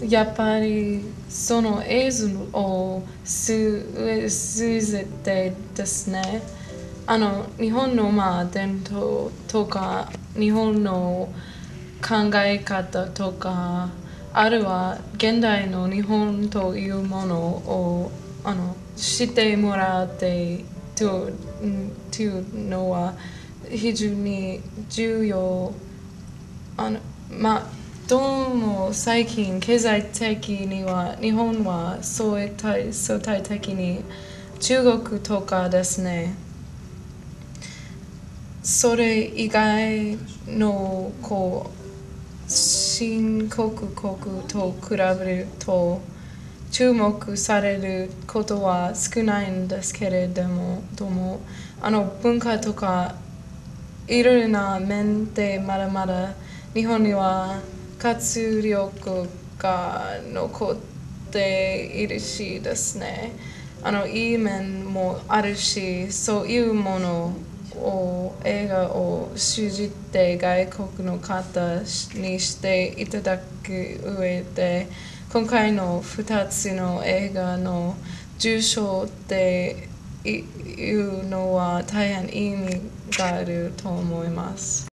やっぱりその映像を通じてですね、日本の伝統とか、日本の考え方とか、あるいは現代の日本というものを知ってもらってというのは非常に重要。あのまあどうも最近経済的には日本は相対的に中国とかですね、それ以外の新興国と比べると注目されることは少ないんですけれども、文化とかいろいろな面でまだまだ日本には活力が残っているしですね。いい面もあるし、そういうものを映画を通じて外国の方にしていただく上で、今回の2つの映画の受賞っていうのは大変意味があると思います。